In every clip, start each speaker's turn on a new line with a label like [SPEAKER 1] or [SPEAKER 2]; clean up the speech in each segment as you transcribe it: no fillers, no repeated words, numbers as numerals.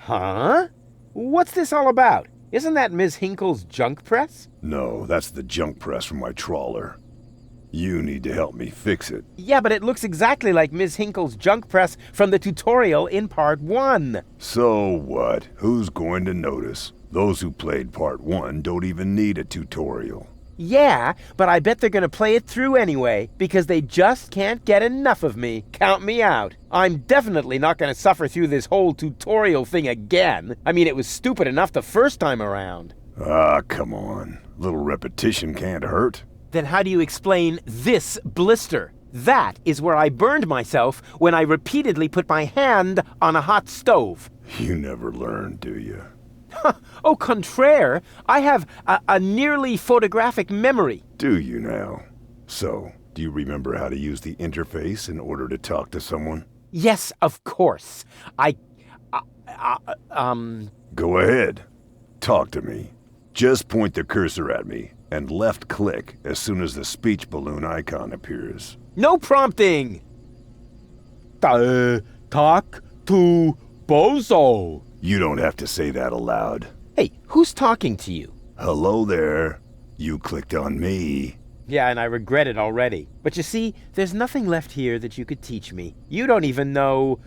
[SPEAKER 1] Huh? What's this all about? Isn't that Ms. Hinkle's junk press?
[SPEAKER 2] No, that's the junk press from my trawler. You need to help me fix it.
[SPEAKER 1] Yeah, but it looks exactly like Ms. Hinkle's junk press from the tutorial in Part 1.
[SPEAKER 2] So what? Who's going to notice? Those who played Part 1 don't even need a tutorial.
[SPEAKER 1] Yeah, but I bet they're gonna play it through anyway, because they just can't get enough of me. Count me out. I'm definitely not gonna suffer through this whole tutorial thing again. I mean, it was stupid enough the first time around.
[SPEAKER 2] Ah, come on. A little repetition can't hurt.
[SPEAKER 1] Then how do you explain this blister? That is where I burned myself when I repeatedly put my hand on a hot stove.
[SPEAKER 2] You never learn, do you?
[SPEAKER 1] Au contraire, I have a nearly photographic memory.
[SPEAKER 2] Do you now? So, do you remember how to use the interface in order to talk to someone?
[SPEAKER 1] Yes, of course.
[SPEAKER 2] Go ahead. Talk to me. Just point the cursor at me and left click as soon as the speech balloon icon appears.
[SPEAKER 1] No prompting! Talk to Bozo.
[SPEAKER 2] You don't have to say that aloud.
[SPEAKER 1] Hey, who's talking to you?
[SPEAKER 2] Hello there. You clicked on me.
[SPEAKER 1] Yeah, and I regret it already. But you see, there's nothing left here that you could teach me. You don't even know,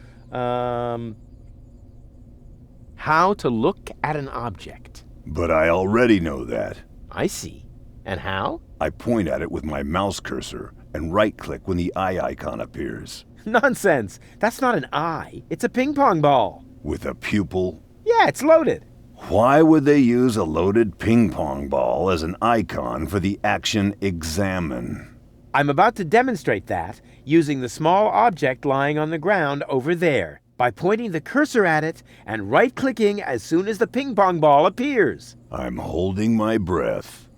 [SPEAKER 1] how to look at an object.
[SPEAKER 2] But I already know that.
[SPEAKER 1] I see. And how?
[SPEAKER 2] I point at it with my mouse cursor and right-click when the eye icon appears.
[SPEAKER 1] Nonsense. That's not an eye. It's a ping pong ball.
[SPEAKER 2] With a pupil?
[SPEAKER 1] Yeah, it's loaded.
[SPEAKER 2] Why would they use a loaded ping pong ball as an icon for the action examine?
[SPEAKER 1] I'm about to demonstrate that using the small object lying on the ground over there by pointing the cursor at it and right-clicking as soon as the ping pong ball appears.
[SPEAKER 2] I'm holding my breath.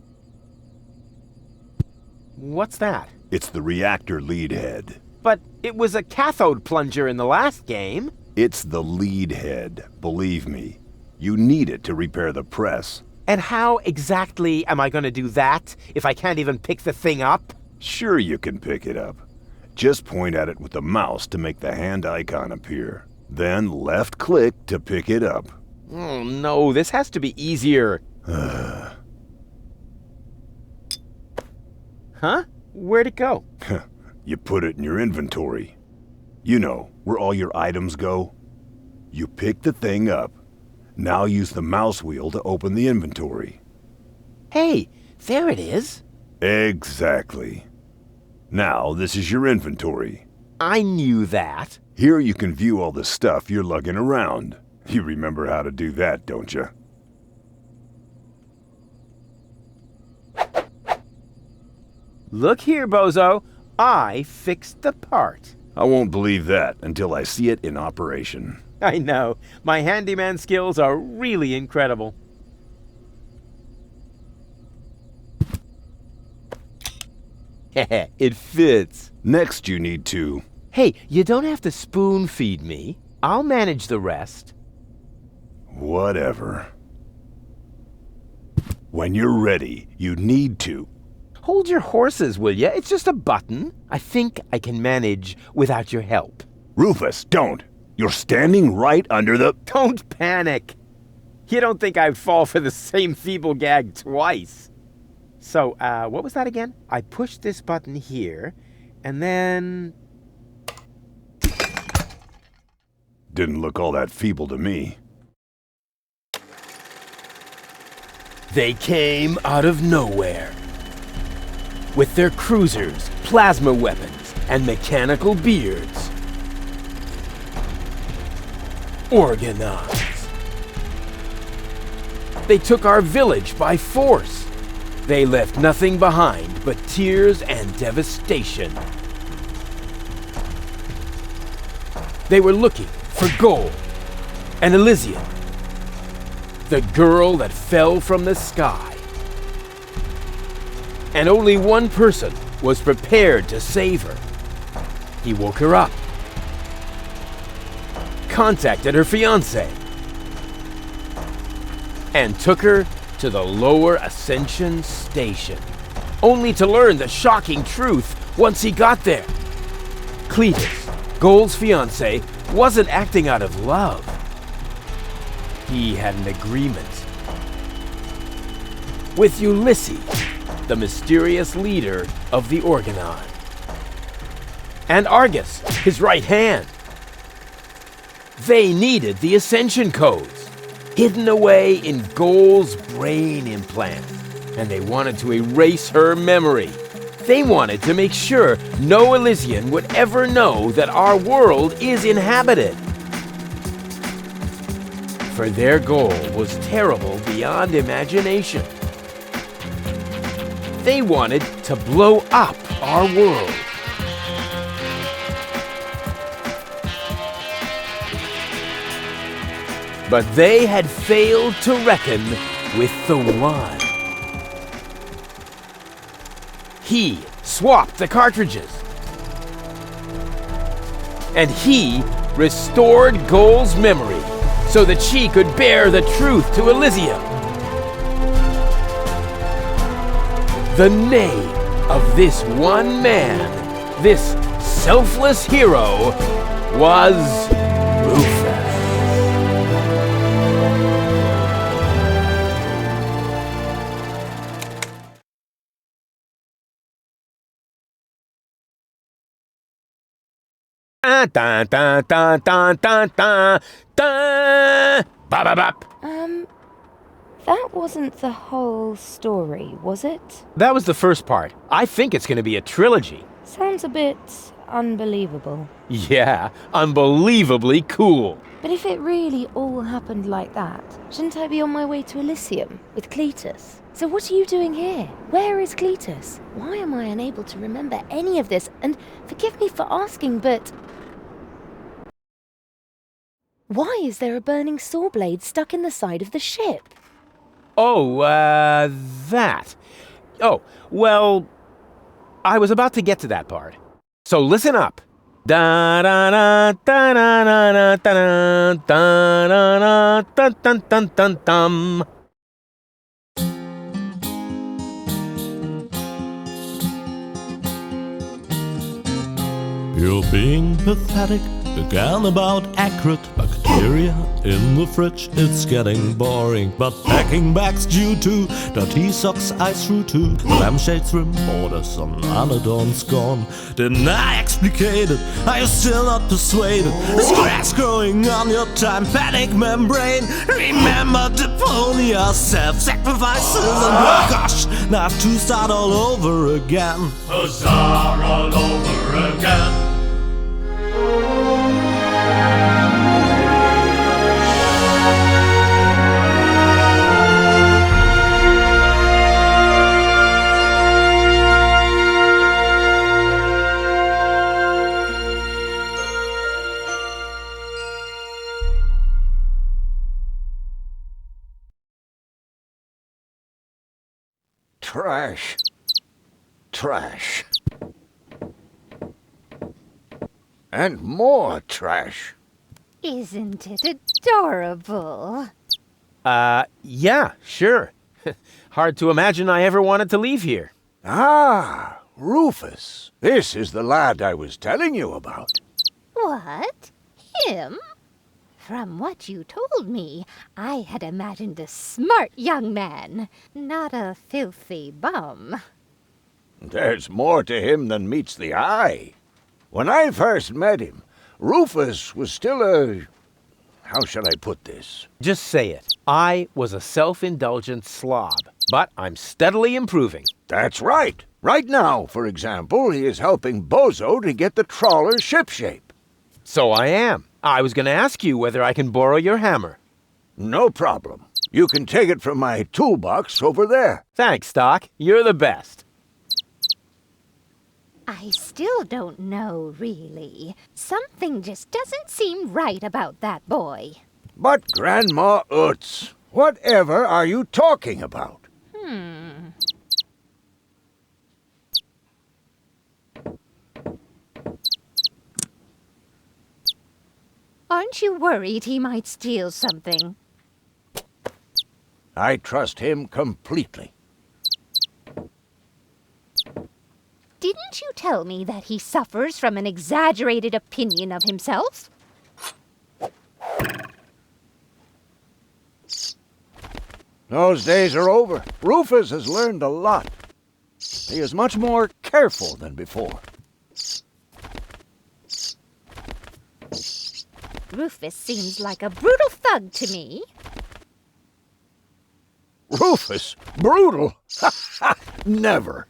[SPEAKER 1] What's that?
[SPEAKER 2] It's the reactor lead head.
[SPEAKER 1] But it was a cathode plunger in the last game.
[SPEAKER 2] It's the lead head, believe me. You need it to repair the press.
[SPEAKER 1] And how exactly am I going to do that if I can't even pick the thing up?
[SPEAKER 2] Sure you can pick it up. Just point at it with the mouse to make the hand icon appear. Then left click to pick it up.
[SPEAKER 1] Oh no, this has to be easier. Huh? Where'd it go?
[SPEAKER 2] You put it in your inventory. You know, where all your items go. You pick the thing up. Now use the mouse wheel to open the inventory.
[SPEAKER 1] Hey, there it is.
[SPEAKER 2] Exactly. Now, this is your inventory.
[SPEAKER 1] I knew that.
[SPEAKER 2] Here you can view all the stuff you're lugging around. You remember how to do that, don't you?
[SPEAKER 1] Look here, Bozo. I fixed the part.
[SPEAKER 2] I won't believe that until I see it in operation.
[SPEAKER 1] I know. My handyman skills are really incredible. It fits.
[SPEAKER 2] Next you need to...
[SPEAKER 1] Hey, you don't have to spoon feed me. I'll manage the rest.
[SPEAKER 2] Whatever. When you're ready, you need to...
[SPEAKER 1] Hold your horses, will ya? It's just a button. I think I can manage without your help.
[SPEAKER 2] Rufus, don't! You're standing right under the...
[SPEAKER 1] Don't panic. You don't think I'd fall for the same feeble gag twice. So, what was that again? I push this button here, and then...
[SPEAKER 2] Didn't look all that feeble to me.
[SPEAKER 1] They came out of nowhere. With their cruisers, plasma weapons, and mechanical beards. Organize. They took our village by force. They left nothing behind but tears and devastation. They were looking for gold and Elysium, the girl that fell from the sky. And only one person was prepared to save her. He woke her up, contacted her fiancé, and took her to the lower Ascension station, only to learn the shocking truth once he got there. Cletus, Gold's fiancé, wasn't acting out of love. he had an agreement with Ulysses, the mysterious leader of the Organon, and Argus, his right hand. They needed the Ascension codes, hidden away in Goal's brain implant, and they wanted to erase her memory. They wanted to make sure no Elysian would ever know that our world is inhabited. For their goal was terrible beyond imagination. They wanted to blow up our world. But they had failed to reckon with the One. He swapped the cartridges. And he restored Goal's memory so that she could bear the truth to Elysium. The name of this one man, this selfless hero, was Rufus. Dun, dun, dun, dun, dun, dun, dun. Bop, bop, bop.
[SPEAKER 3] That wasn't the whole story, was it?
[SPEAKER 1] That was the first part. I think it's going to be a trilogy.
[SPEAKER 3] Sounds a bit unbelievable.
[SPEAKER 1] Yeah, unbelievably cool.
[SPEAKER 3] But if it really all happened like that, shouldn't I be on my way to Elysium with Cletus? So what are you doing here? Where is Cletus? Why am I unable to remember any of this? And forgive me for asking, but why is there a burning saw blade stuck in the side of the ship?
[SPEAKER 1] Oh, that. Oh, well, I was about to get to that part. So listen up. Da da da da da da da da da da dun dun dun dun.
[SPEAKER 4] You're being pathetic, again about accurate bacteria in the fridge. It's getting boring, but packing bags due to dirty socks ice through to the lampshades rim borders on Anadon's gone. Didn't I explicate it? Are you still not persuaded? There's grass growing on your tympanic membrane. Remember Deponia, self-sacrifices, and oh gosh, now I have to start all over again.
[SPEAKER 5] Huzzah, all over again.
[SPEAKER 6] Trash. Trash. And more trash.
[SPEAKER 7] Isn't it adorable?
[SPEAKER 1] Yeah, sure. Hard to imagine I ever wanted to leave here.
[SPEAKER 6] Ah, Rufus. This is the lad I was telling you about.
[SPEAKER 7] What? Him? From what you told me, I had imagined a smart young man, not a filthy bum.
[SPEAKER 6] There's more to him than meets the eye. When I first met him, Rufus was still a... How shall I put this?
[SPEAKER 1] Just say it. I was a self-indulgent slob, but I'm steadily improving.
[SPEAKER 6] That's right. Right now, for example, he is helping Bozo to get the trawler shipshape.
[SPEAKER 1] So I am. I was going to ask you whether I can borrow your hammer.
[SPEAKER 6] No problem. You can take it from my toolbox over there.
[SPEAKER 1] Thanks, Doc. You're the best.
[SPEAKER 7] I still don't know, really. Something just doesn't seem right about that boy.
[SPEAKER 6] But Grandma Utz, whatever are you talking about?
[SPEAKER 7] Aren't you worried he might steal something?
[SPEAKER 6] I trust him completely.
[SPEAKER 7] Didn't you tell me that he suffers from an exaggerated opinion of himself?
[SPEAKER 6] Those days are over. Rufus has learned a lot. He is much more careful than before.
[SPEAKER 7] Rufus seems like a brutal thug to me.
[SPEAKER 6] Rufus? Brutal? Never.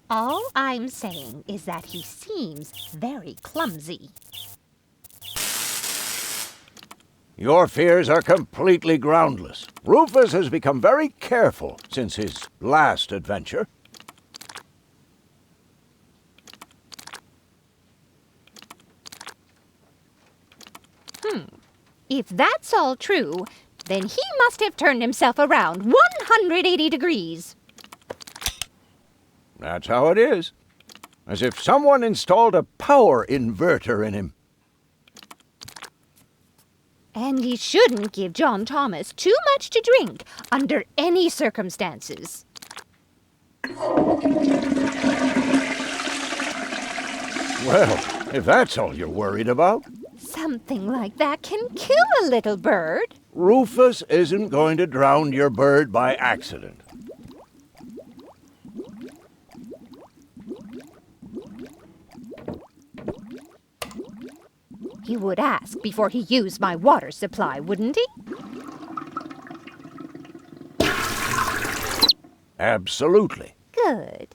[SPEAKER 7] All I'm saying is that he seems very clumsy.
[SPEAKER 6] Your fears are completely groundless. Rufus has become very careful since his last adventure.
[SPEAKER 7] If that's all true, then he must have turned himself around 180 degrees.
[SPEAKER 6] That's how it is. As if someone installed a power inverter in him.
[SPEAKER 7] And he shouldn't give John Thomas too much to drink under any circumstances.
[SPEAKER 6] Well, if that's all you're worried about.
[SPEAKER 7] Something like that can kill a little bird.
[SPEAKER 6] Rufus isn't going to drown your bird by accident.
[SPEAKER 7] He would ask before he used my water supply, wouldn't he?
[SPEAKER 6] Absolutely.
[SPEAKER 7] Good.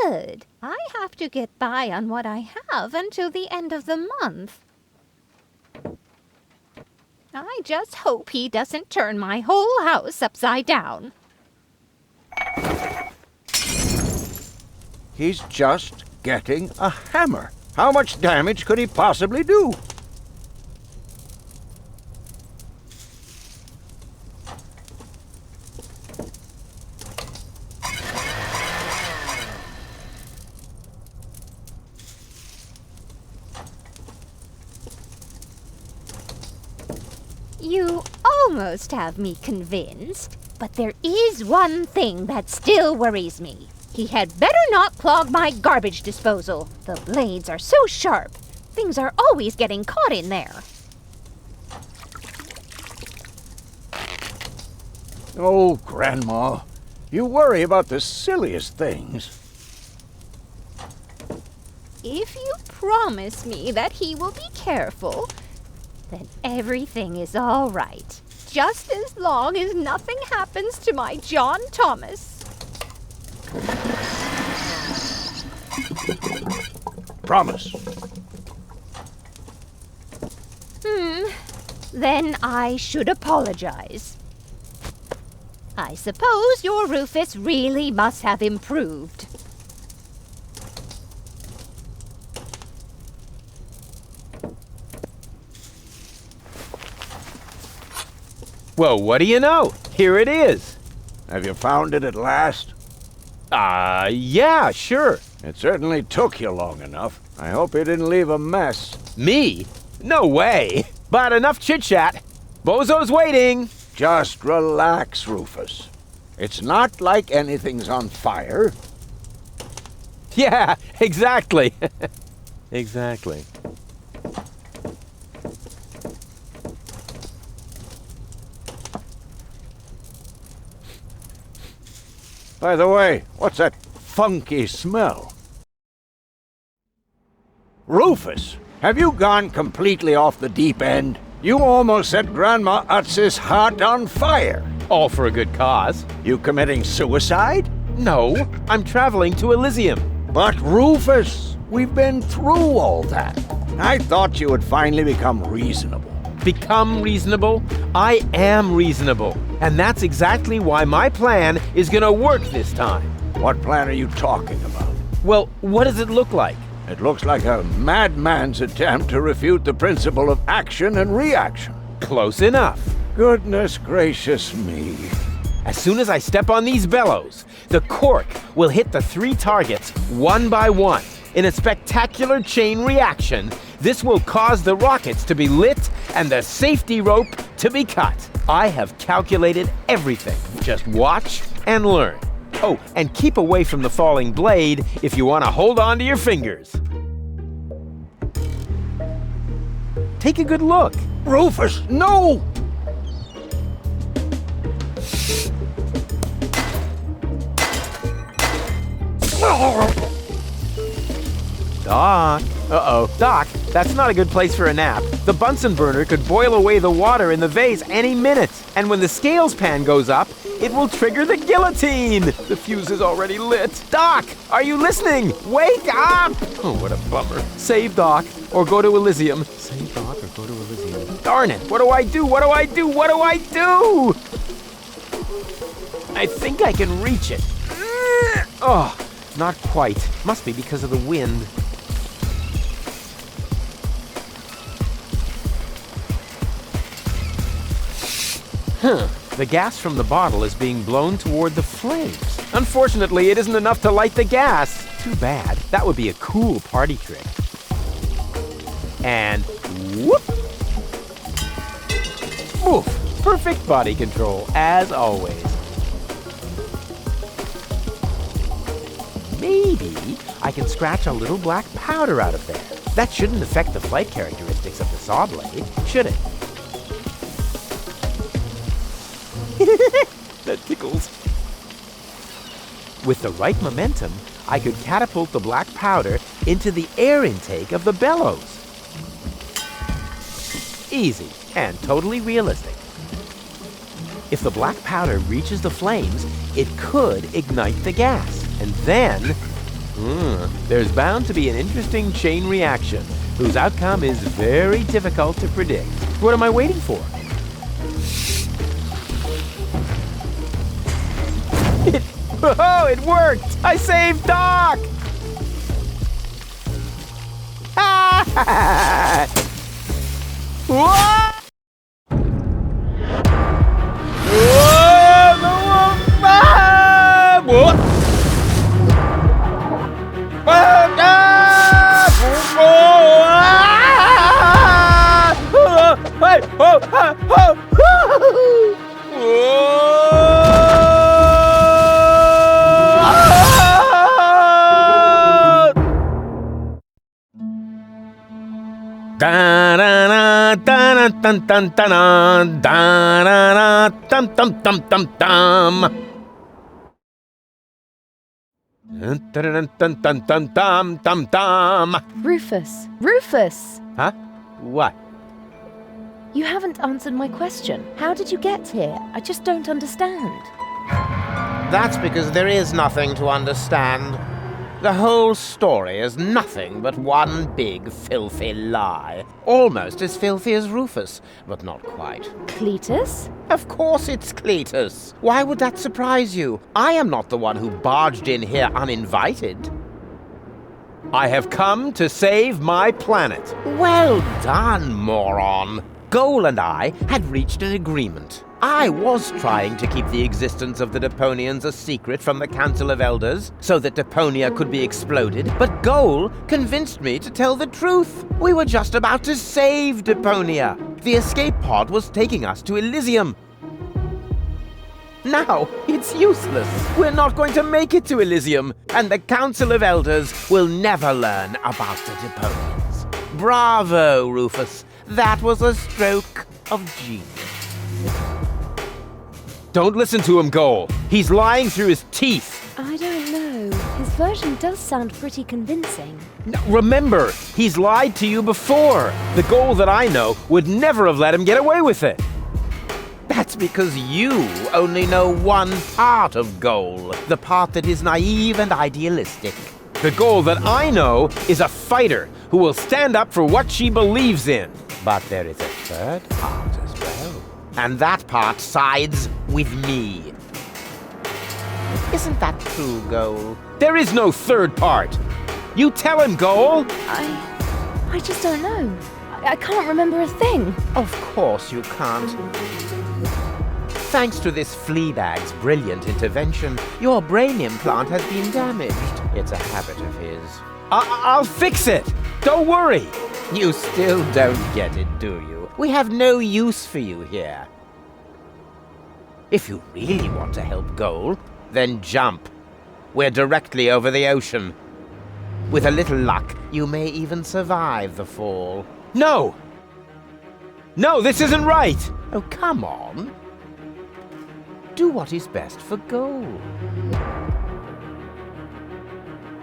[SPEAKER 7] Good. I have to get by on what I have until the end of the month. I just hope he doesn't turn my whole house upside down.
[SPEAKER 6] He's just getting a hammer. How much damage could he possibly do?
[SPEAKER 7] You almost have me convinced, but there is one thing that still worries me. He had better not clog my garbage disposal. The blades are so sharp. Things are always getting caught in there.
[SPEAKER 6] Oh, Grandma, you worry about the silliest things.
[SPEAKER 7] If you promise me that he will be careful, then everything is all right. Just as long as nothing happens to my John Thomas.
[SPEAKER 6] Promise.
[SPEAKER 7] Then I should apologize. I suppose your Rufus really must have improved.
[SPEAKER 1] Well, what do you know? Here it is.
[SPEAKER 6] Have you found it at last?
[SPEAKER 1] Yeah, sure.
[SPEAKER 6] It certainly took you long enough. I hope you didn't leave a mess.
[SPEAKER 1] Me? No way. But enough chit-chat. Bozo's waiting.
[SPEAKER 6] Just relax, Rufus. It's not like anything's on fire.
[SPEAKER 1] Yeah, exactly. Exactly.
[SPEAKER 6] By the way, what's that funky smell? Rufus, have you gone completely off the deep end? You almost set Grandma Utz's heart on fire.
[SPEAKER 1] All for a good cause.
[SPEAKER 6] You committing suicide?
[SPEAKER 1] No, I'm traveling to Elysium.
[SPEAKER 6] But Rufus, we've been through all that. I thought you would finally become reasonable.
[SPEAKER 1] Become reasonable? I am reasonable. And that's exactly why my plan is gonna work this time.
[SPEAKER 6] What plan are you talking about?
[SPEAKER 1] Well, what does it look like?
[SPEAKER 6] It looks like a madman's attempt to refute the principle of action and reaction.
[SPEAKER 1] Close enough.
[SPEAKER 6] Goodness gracious me.
[SPEAKER 1] As soon as I step on these bellows, the cork will hit the 3 targets one by one. In a spectacular chain reaction, this will cause the rockets to be lit and the safety rope to be cut. I have calculated everything. Just watch and learn. Oh, and keep away from the falling blade if you want to hold on to your fingers. Take a good look.
[SPEAKER 6] Rufus, no!
[SPEAKER 1] Doc. Uh-oh. Doc, that's not a good place for a nap. The Bunsen burner could boil away the water in the vase any minute. And when the scales pan goes up, it will trigger the guillotine. The fuse is already lit. Doc, are you listening? Wake up! Oh, what a bummer. Save Doc, or go to Elysium. Save Doc, or go to Elysium. Darn it, what do I do? What do I do? What do I do? I think I can reach it. Oh, not quite. Must be because of the wind. The gas from the bottle is being blown toward the flames. Unfortunately, it isn't enough to light the gas. Too bad. That would be a cool party trick. And whoop! Oof! Perfect body control, as always. Maybe I can scratch a little black powder out of there. That shouldn't affect the flight characteristics of the saw blade, should it? That tickles. With the right momentum, I could catapult the black powder into the air intake of the bellows. Easy and totally realistic. If the black powder reaches the flames, it could ignite the gas. And then, there's bound to be an interesting chain reaction, whose outcome is very difficult to predict. What am I waiting for? Oh, it worked! I saved Doc! Whoa!
[SPEAKER 3] Rufus! Rufus!
[SPEAKER 1] Huh? What?
[SPEAKER 3] You haven't answered my question. How did you get here? I just don't understand.
[SPEAKER 1] That's because there is nothing to understand. The whole story is nothing but one big filthy lie. Almost as filthy as Rufus, but not quite.
[SPEAKER 3] Cletus?
[SPEAKER 1] Of course it's Cletus. Why would that surprise you? I am not the one who barged in here uninvited. I have come to save my planet. Well done, moron. Goal and I had reached an agreement. I was trying to keep the existence of the Deponians a secret from the Council of Elders so that Deponia could be exploded, but Goal convinced me to tell the truth. We were just about to save Deponia. The escape pod was taking us to Elysium. Now, it's useless. We're not going to make it to Elysium, and the Council of Elders will never learn about the Deponians. Bravo, Rufus. That was a stroke of genius. Don't listen to him, Goal. He's lying through his teeth.
[SPEAKER 3] I don't know. His version does sound pretty convincing.
[SPEAKER 1] Now, remember, he's lied to you before. The Goal that I know would never have let him get away with it. That's because you only know one part of Goal, the part that is naive and idealistic. The Goal that I know is a fighter who will stand up for what she believes in. But there is a third part as well. And that part sides with me. Isn't that true, Goal? There is no third part. You tell him, Goal.
[SPEAKER 3] I just don't know. I can't remember a thing.
[SPEAKER 1] Of course you can't. Thanks to this Fleabag's brilliant intervention, your brain implant has been damaged. It's a habit of his. I'll fix it! Don't worry! You still don't get it, do you? We have no use for you here. If you really want to help Goal, then jump. We're directly over the ocean. With a little luck, you may even survive the fall. No! No, this isn't right! Oh, come on. Do what is best for gold.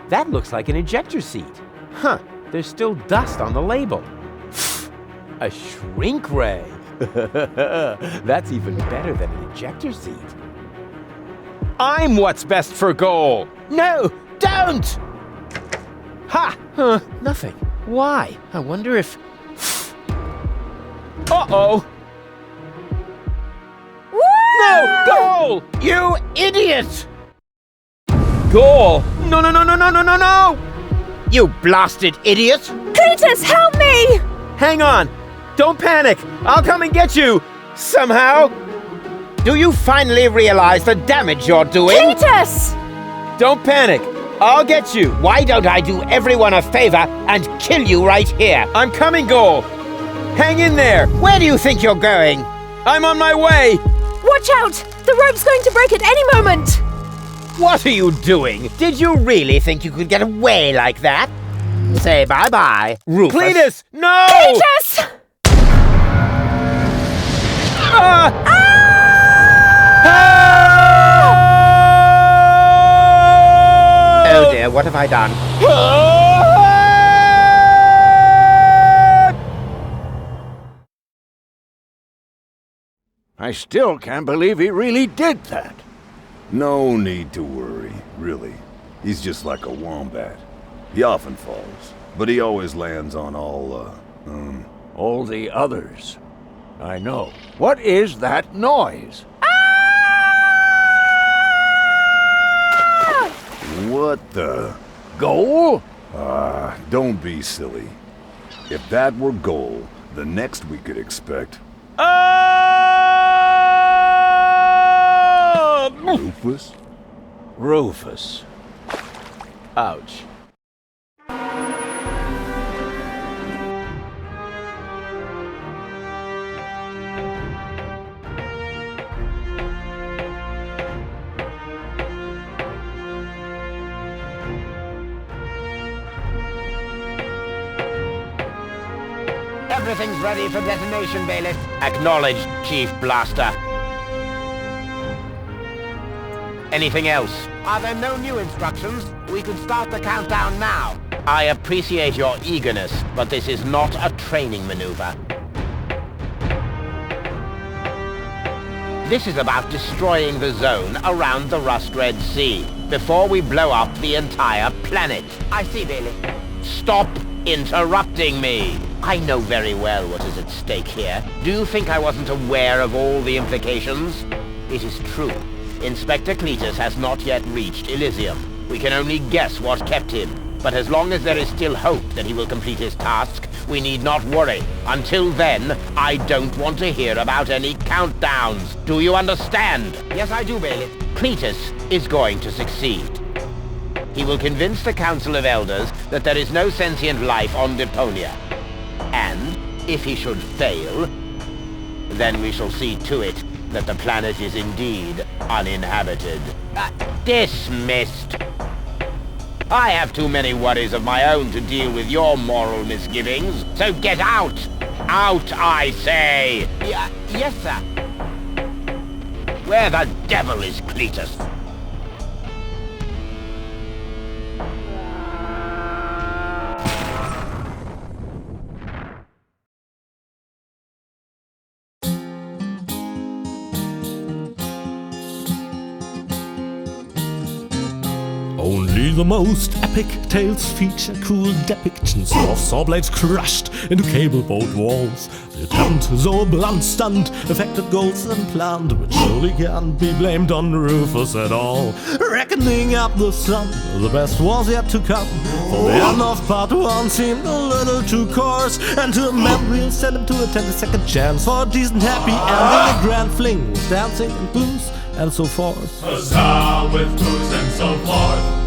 [SPEAKER 1] That looks like an ejector seat. Huh, there's still dust on the label. A shrink ray. That's even better than an ejector seat. I'm what's best for goal. No, don't! Ha! Huh, nothing. Why? I wonder if... Uh-oh! No! Goal! You idiot! Goal! No, no, no, no, no, no, no, no! You blasted idiot!
[SPEAKER 3] Cletus, help me!
[SPEAKER 1] Hang on! Don't panic! I'll come and get you! Somehow! Do you finally realize the damage you're doing?
[SPEAKER 3] Cletus!
[SPEAKER 1] Don't panic! I'll get you! Why don't I do everyone a favor and kill you right here? I'm coming, Goal! Hang in there! Where do you think you're going? I'm on my way!
[SPEAKER 3] Watch out! The rope's going to break at any moment!
[SPEAKER 1] What are you doing? Did you really think you could get away like that? Say bye-bye, Rufus. Cletus! No!
[SPEAKER 3] Cletus!
[SPEAKER 1] Oh dear, what have I done?
[SPEAKER 6] I still can't believe he really did that.
[SPEAKER 2] No need to worry, really. He's just like a wombat. He often falls, but he always lands on
[SPEAKER 6] All the others. I know. What is that noise?
[SPEAKER 2] What the?
[SPEAKER 6] Goal?
[SPEAKER 2] Don't be silly. If that were goal, the next we could expect... Rufus?
[SPEAKER 6] Rufus.
[SPEAKER 1] Ouch. Everything's ready for detonation, Bailiff. Acknowledged, Chief Blaster. Anything else? Are there no new instructions? We could start the countdown now. I appreciate your eagerness, but this is not a training maneuver. This is about destroying the zone around the Rust Red Sea before we blow up the entire planet. I see, Bailiff. Stop interrupting me. I know very well what is at stake here. Do you think I wasn't aware of all the implications? It is true. Inspector Cletus has not yet reached Elysium. We can only guess what kept him. But as long as there is still hope that he will complete his task, we need not worry. Until then, I don't want to hear about any countdowns. Do you understand? Yes, I do, Bailiff. Cletus is going to succeed. He will convince the Council of Elders that there is no sentient life on Deponia. And, if he should fail, then we shall see to it that the planet is indeed uninhabited. Dismissed. I have too many worries of my own to deal with your moral misgivings, so get out! Out, I say! Yes, sir. Where the devil is Cletus?
[SPEAKER 4] Only the most epic tales feature cool depictions of saw blades crushed into cable boat walls. The attempt, though blunt stunt, affected goals and planned, which surely can't be blamed on Rufus at all. Reckoning up the sum, the best was yet to come. For the end of part 1 seemed a little too coarse, and to a man we'll send him to attend a second chance for a decent happy ending, a grand fling with dancing and booze and so forth.
[SPEAKER 5] Huzzah with booze and so forth.